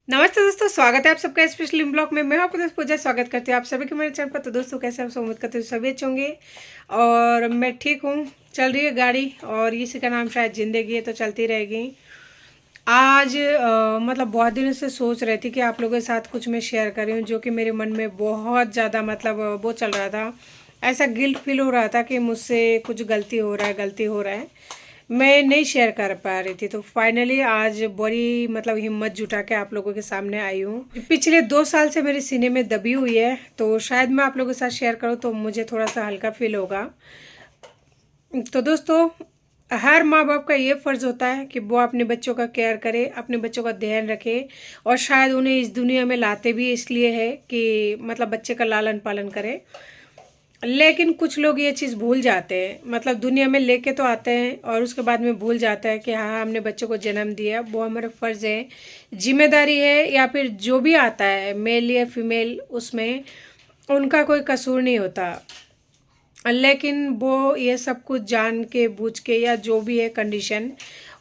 नमस्ते दोस्तों, स्वागत है आप सबका स्पेशल ब्लॉग में। मैं आपको दोस्त पूजा स्वागत करती हूँ आप सभी के मेरे चैनल पर। तो दोस्तों कैसे आप सब उम्मीद करते हैं सभी अच्छे होंगे और मैं ठीक हूँ। चल रही है गाड़ी और इसी का नाम शायद ज़िंदगी है, तो चलती रहेगी। आज मतलब बहुत दिनों से सोच रही थी कि आप लोगों के साथ कुछ मैं शेयर कर रही हूँ, जो कि मेरे मन में बहुत ज़्यादा मतलब वो चल रहा था। ऐसा गिल्ट फील हो रहा था कि मुझसे कुछ गलती हो रहा है, मैं नहीं शेयर कर पा रही थी। तो फाइनली आज बड़ी मतलब हिम्मत जुटा के आप लोगों के सामने आई हूँ। पिछले 2 साल से मेरे सीने में दबी हुई है, तो शायद मैं आप लोगों के साथ शेयर करूँ तो मुझे थोड़ा सा हल्का फील होगा। तो दोस्तों, हर माँ बाप का ये फ़र्ज़ होता है कि वो अपने बच्चों का केयर करे, अपने बच्चों का ध्यान रखे, और शायद उन्हें इस दुनिया में लाते भी इसलिए है कि मतलब बच्चे का लालन पालन करे। लेकिन कुछ लोग ये चीज़ भूल जाते हैं, मतलब दुनिया में लेके तो आते हैं और उसके बाद में भूल जाता है कि हाँ, हमने बच्चों को जन्म दिया, वो हमारा फ़र्ज़ है, जिम्मेदारी है, या फिर जो भी आता है मेल या फीमेल, उसमें उनका कोई कसूर नहीं होता। लेकिन वो ये सब कुछ जान के बूझ के या जो भी है कंडीशन,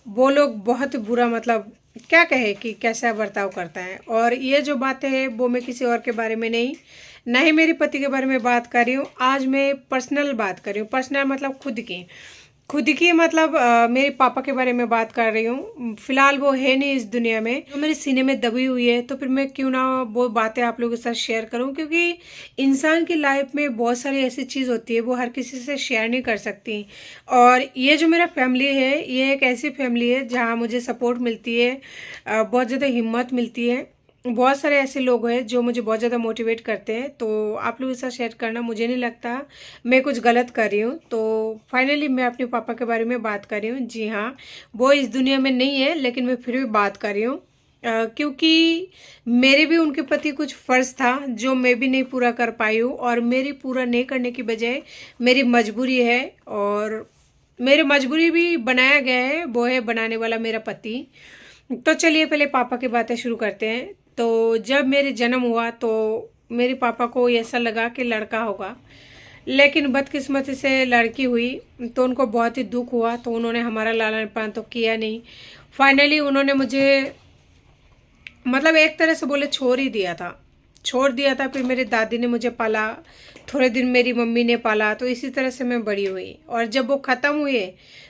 वो लोग बहुत बुरा मतलब क्या कहे कि कैसा बर्ताव करता है। और ये जो बातें हैं वो मैं किसी और के बारे में नहीं, ना ही मेरे पति के बारे में बात कर रही हूँ। आज मैं पर्सनल बात कर रही हूँ। पर्सनल मतलब खुद की मतलब मेरे पापा के बारे में बात कर रही हूँ। फिलहाल वो है नहीं इस दुनिया में, तो मेरे सीने में दबी हुई है, तो फिर मैं क्यों ना वो बातें आप लोगों के साथ शेयर करूँ, क्योंकि इंसान की लाइफ में बहुत सारी ऐसी चीज़ होती है वो हर किसी से शेयर नहीं कर सकती। और ये जो मेरा फैमिली है, ये एक ऐसी फैमिली है जहाँ मुझे सपोर्ट मिलती है, बहुत ज़्यादा हिम्मत मिलती है। बहुत सारे ऐसे लोग हैं जो मुझे बहुत ज़्यादा मोटिवेट करते हैं, तो आप लोगों के साथ शेयर करना मुझे नहीं लगता मैं कुछ गलत कर रही हूँ। तो फाइनली मैं अपने पापा के बारे में बात कर रही हूँ। जी हाँ, वो इस दुनिया में नहीं है, लेकिन मैं फिर भी बात कर रही हूँ क्योंकि मेरे भी उनके प्रति कुछ फ़र्ज़ था जो मैं भी नहीं पूरा कर पाई हूँ, और मेरी पूरा नहीं करने की बजाय मेरी मजबूरी है, और मेरी मजबूरी भी बनाया गया है, वो है बनाने वाला मेरा पति। तो चलिए पहले पापा की बातें शुरू करते हैं। तो जब मेरे जन्म हुआ तो मेरे पापा को ऐसा लगा कि लड़का होगा, लेकिन बदकिस्मती से लड़की हुई। तो उनको बहुत ही दुख हुआ, तो उन्होंने हमारा लालन पालन तो किया नहीं। फाइनली उन्होंने मुझे मतलब एक तरह से बोले छोड़ दिया था। फिर मेरी दादी ने मुझे पाला, थोड़े दिन मेरी मम्मी ने पाला, तो इसी तरह से मैं बड़ी हुई। और जब वो ख़त्म हुए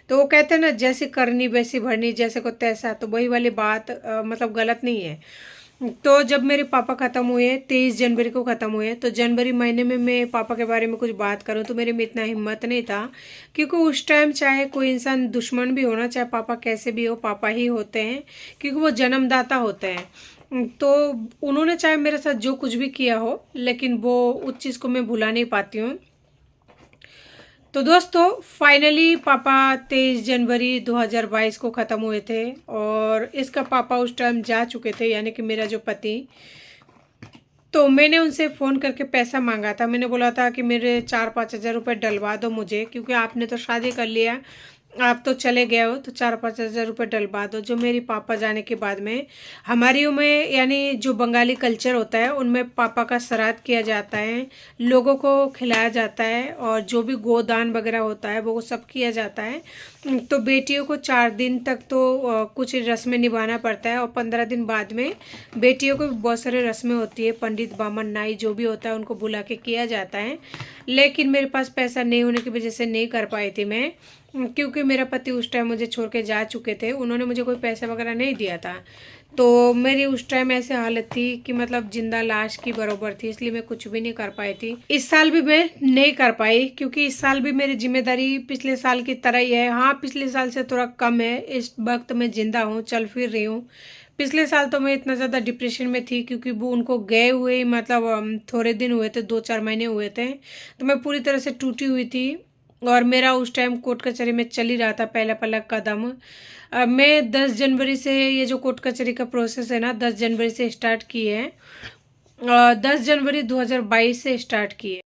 तो वो कहते हैं ना, जैसे करनी वैसी भरनी, जैसे को तैसा। तो वही वाली बात मतलब गलत नहीं है। तो जब मेरे पापा ख़त्म हुए, 23 जनवरी को ख़त्म हुए, तो जनवरी महीने में मैं पापा के बारे में कुछ बात करूं तो मेरे में इतना हिम्मत नहीं था, क्योंकि उस टाइम चाहे कोई इंसान दुश्मन भी होना, चाहे पापा कैसे भी हो, पापा ही होते हैं, क्योंकि वो जन्मदाता होते हैं। तो उन्होंने चाहे मेरे साथ जो कुछ भी किया हो, लेकिन वो उस चीज़ को मैं भुला नहीं पाती हूँ। तो दोस्तों फाइनली पापा 23 जनवरी 2022 को ख़त्म हुए थे, और इसका पापा उस टाइम जा चुके थे, यानी कि मेरा जो पति। तो मैंने उनसे फ़ोन करके पैसा मांगा था। मैंने बोला था कि मेरे 4-5 हज़ार रुपये डलवा दो मुझे, क्योंकि आपने तो शादी कर लिया, आप तो चले गए हो, तो 4-5 हज़ार रुपये डलवा दो। जो मेरी पापा जाने के बाद में हमारी में, यानी जो बंगाली कल्चर होता है उनमें पापा का श्राद्ध किया जाता है, लोगों को खिलाया जाता है, और जो भी गोदान वगैरह होता है वो सब किया जाता है। तो बेटियों को 4 दिन तक तो कुछ रस्में निभाना पड़ता है, और 15 दिन बाद में बेटियों को बहुत सारे रस्में होती है, पंडित बामन नाई जो भी होता है उनको बुला के किया जाता है। लेकिन मेरे पास पैसा नहीं होने की वजह से नहीं कर पाई थी मैं, क्योंकि मेरा पति उस टाइम मुझे छोड़ के जा चुके थे। उन्होंने मुझे कोई पैसा वगैरह नहीं दिया था, तो मेरी उस टाइम ऐसे हालत थी कि मतलब जिंदा लाश की बराबर थी, इसलिए मैं कुछ भी नहीं कर पाई थी। इस साल भी मैं नहीं कर पाई, क्योंकि इस साल भी मेरी जिम्मेदारी पिछले साल की तरह ही है। हाँ, पिछले साल से थोड़ा कम है, इस वक्त मैं जिंदा हूँ, चल फिर रही हूँ। पिछले साल तो मैं इतना ज़्यादा डिप्रेशन में थी, क्योंकि वो उनको गए हुए मतलब थोड़े दिन हुए थे, 2-4 महीने हुए थे, तो मैं पूरी तरह से टूटी हुई थी। और मेरा उस टाइम कोर्ट कचहरी में चल ही रहा था पहला पहला कदम। मैं 10 जनवरी से, ये जो कोर्ट कचहरी का प्रोसेस है ना, 10 जनवरी से स्टार्ट की है, 10 जनवरी 2022 से स्टार्ट की है।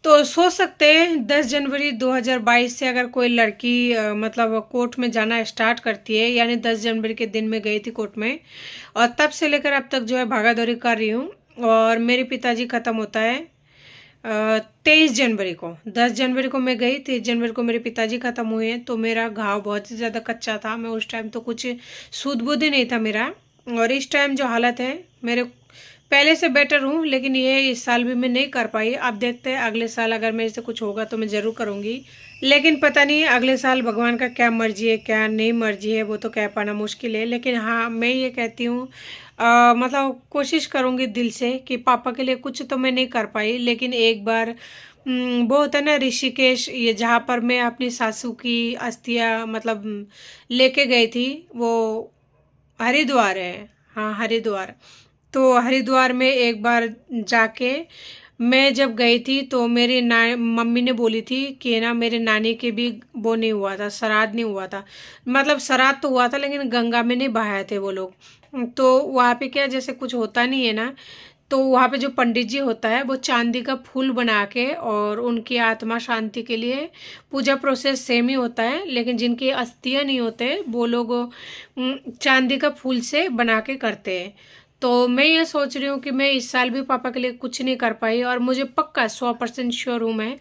तो सोच सकते हैं 10 जनवरी 2022 से अगर कोई लड़की मतलब कोर्ट में जाना स्टार्ट करती है, यानी 10 जनवरी के दिन में गई थी कोर्ट में, और तब से लेकर अब तक जो है भागा दौड़ी कर रही हूँ। और मेरे पिताजी ख़त्म होता है 23 जनवरी को। 10 जनवरी को मैं गई, 23 जनवरी को मेरे पिताजी ख़त्म हुए हैं। तो मेरा घाव बहुत ही ज़्यादा कच्चा था, मैं उस टाइम तो कुछ सूद बूद ही नहीं था मेरा। और इस टाइम जो हालत है मेरे पहले से बेटर हूँ, लेकिन ये इस साल भी मैं नहीं कर पाई। अब देखते हैं अगले साल अगर मेरे से कुछ होगा तो मैं ज़रूर करूँगी, लेकिन पता नहीं अगले साल भगवान का क्या मर्जी है क्या नहीं मर्जी है वो तो कह पाना मुश्किल है। लेकिन हाँ मैं ये कहती हूँ मतलब कोशिश करूँगी दिल से कि पापा के लिए कुछ तो मैं नहीं कर पाई, लेकिन एक बार वो होता है ना ऋषिकेश, ये जहाँ पर मैं अपनी सासू की अस्थियाँ मतलब लेके गई थी, वो हरिद्वार है, हाँ हरिद्वार। तो हरिद्वार में एक बार जाके मैं जब गई थी तो मेरी मम्मी ने बोली थी कि ना मेरे नानी के भी वो नहीं हुआ था, श्राद्ध नहीं हुआ था। मतलब श्राद्ध तो हुआ था लेकिन गंगा में नहीं बहाए थे वो लोग। तो वहाँ पे क्या जैसे कुछ होता नहीं है ना, तो वहाँ पे जो पंडित जी होता है वो चांदी का फूल बना के और उनकी आत्मा शांति के लिए पूजा प्रोसेस सेम ही होता है, लेकिन जिनकी अस्थियाँ नहीं होते वो लोग चांदी का फूल से बना के करते हैं। तो मैं ये सोच रही हूँ कि मैं इस साल भी पापा के लिए कुछ नहीं कर पाई, और मुझे पक्का 100% श्योर हूँ मैं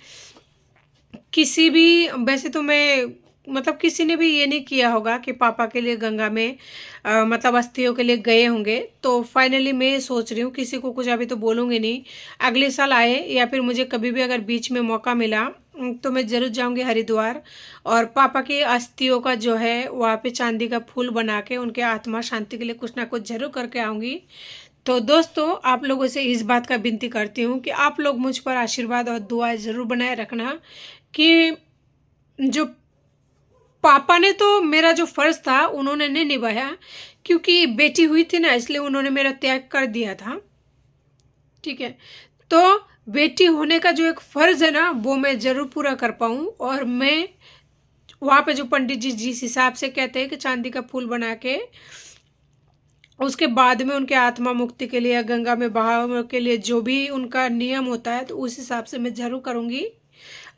किसी भी, वैसे तो मैं मतलब किसी ने भी ये नहीं किया होगा कि पापा के लिए गंगा में मतलब अस्थियों के लिए गए होंगे। तो फाइनली मैं ये सोच रही हूँ किसी को कुछ अभी तो बोलूँगी नहीं, अगले साल आए या फिर मुझे कभी भी अगर बीच में मौका मिला तो मैं ज़रूर जाऊँगी हरिद्वार, और पापा की अस्थियों का जो है वहाँ पे चांदी का फूल बना के उनके आत्मा शांति के लिए कुछ ना कुछ ज़रूर करके आऊँगी। तो दोस्तों आप लोगों से इस बात का विनती करती हूँ कि आप लोग मुझ पर आशीर्वाद और दुआएं ज़रूर बनाए रखना कि जो पापा ने तो मेरा जो फर्ज था उन्होंने नहीं निभाया, क्योंकि बेटी हुई थी ना इसलिए उन्होंने मेरा त्याग कर दिया था, ठीक है। तो बेटी होने का जो एक फर्ज है ना वो मैं ज़रूर पूरा कर पाऊँ, और मैं वहाँ पे जो पंडित जी जिस हिसाब से कहते हैं कि चांदी का फूल बना के उसके बाद में उनके आत्मा मुक्ति के लिए गंगा में बहाव के लिए जो भी उनका नियम होता है तो उस हिसाब से मैं ज़रूर करूँगी।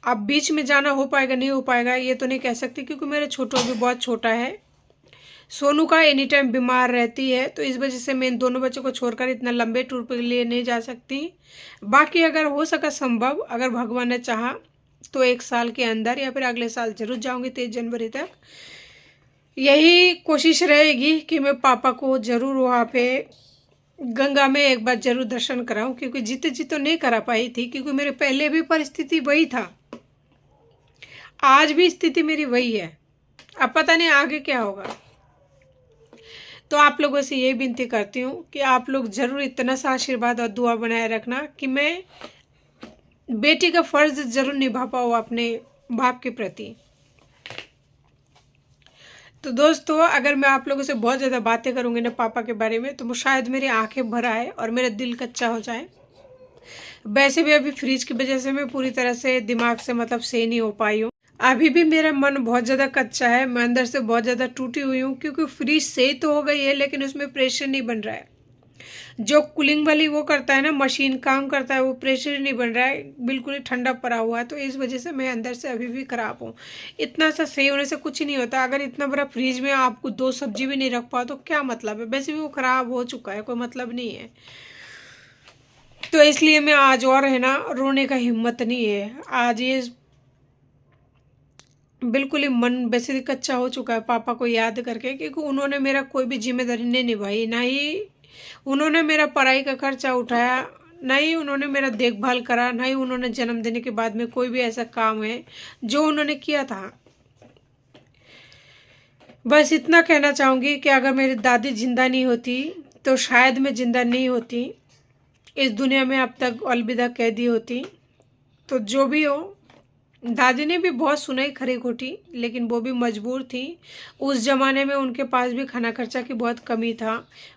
अब बीच में जाना हो पाएगा नहीं हो पाएगा ये तो नहीं कह सकती, क्योंकि मेरा छोटू भी बहुत छोटा है। सोनू का एनी टाइम बीमार रहती है, तो इस वजह से मैं इन दोनों बच्चों को छोड़कर इतना लंबे टूर के लिए नहीं जा सकती। बाकी अगर हो सका संभव, अगर भगवान ने चाहा तो 1 साल के अंदर या फिर अगले साल जरूर जाऊंगी 23 जनवरी तक। यही कोशिश रहेगी कि मैं पापा को ज़रूर वहाँ पे गंगा में एक बार ज़रूर दर्शन कराऊं, क्योंकि जीते जी तो नहीं करा पाई थी, क्योंकि मेरे पहले भी परिस्थिति वही था, आज भी स्थिति मेरी वही है। अब पता नहीं आगे क्या होगा। तो आप लोगों से यही विनती करती हूँ कि आप लोग ज़रूर इतना सा आशीर्वाद और दुआ बनाए रखना कि मैं बेटी का फ़र्ज ज़रूर निभा पाऊँ अपने बाप के प्रति। तो दोस्तों अगर मैं आप लोगों से बहुत ज़्यादा बातें करूँगी ना पापा के बारे में तो वो शायद मेरी आंखें भर आए और मेरा दिल कच्चा हो जाए। वैसे भी अभी फ्रिज की वजह से मैं पूरी तरह से दिमाग से मतलब सही नहीं हो पाई हूँ। अभी भी मेरा मन बहुत ज़्यादा कच्चा है, मैं अंदर से बहुत ज़्यादा टूटी हुई हूँ, क्योंकि फ्रिज सही तो हो गई है लेकिन उसमें प्रेशर नहीं बन रहा है। जो कूलिंग वाली वो करता है ना मशीन काम करता है, वो प्रेशर नहीं बन रहा है, बिल्कुल ही ठंडा पड़ा हुआ है। तो इस वजह से मैं अंदर से अभी भी ख़राब हूँ। इतना सा सही होने से कुछ नहीं होता। अगर इतना बड़ा फ्रिज में आपको 2 सब्जी भी नहीं रख पाओ तो क्या मतलब है, वैसे भी वो ख़राब हो चुका है, कोई मतलब नहीं है। तो इसलिए मैं आज और है ना रोने का हिम्मत नहीं है। आज ये बिल्कुल ही मन वैसे ही कच्चा हो चुका है पापा को याद करके, क्योंकि उन्होंने मेरा कोई भी जिम्मेदारी नहीं निभाई, ना ही उन्होंने मेरा पढ़ाई का खर्चा उठाया, ना ही उन्होंने मेरा देखभाल करा, ना ही उन्होंने जन्म देने के बाद में कोई भी ऐसा काम है जो उन्होंने किया था। बस इतना कहना चाहूँगी कि अगर मेरी दादी जिंदा नहीं होती तो शायद मैं जिंदा नहीं होती, इस दुनिया में अब तक अलविदा कह दी होती। तो जो भी हो, दादी ने भी बहुत सुनाई खरी खोटी, लेकिन वो भी मजबूर थी। उस ज़माने में उनके पास भी खाना खर्चा की बहुत कमी था।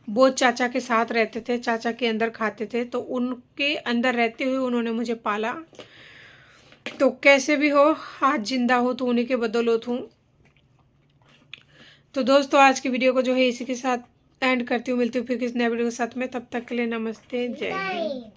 वो चाचा के साथ रहते थे, चाचा के अंदर खाते थे, तो उनके अंदर रहते हुए उन्होंने मुझे पाला। तो कैसे भी हो आज जिंदा हो तो उन्हीं के बदौलत हूँ। तो दोस्तों आज की वीडियो को जो है इसी के साथ एंड करती हूँ। मिलती हूँ फिर किसी नए वीडियो के साथ में, तब तक के लिए नमस्ते, जय हिंद।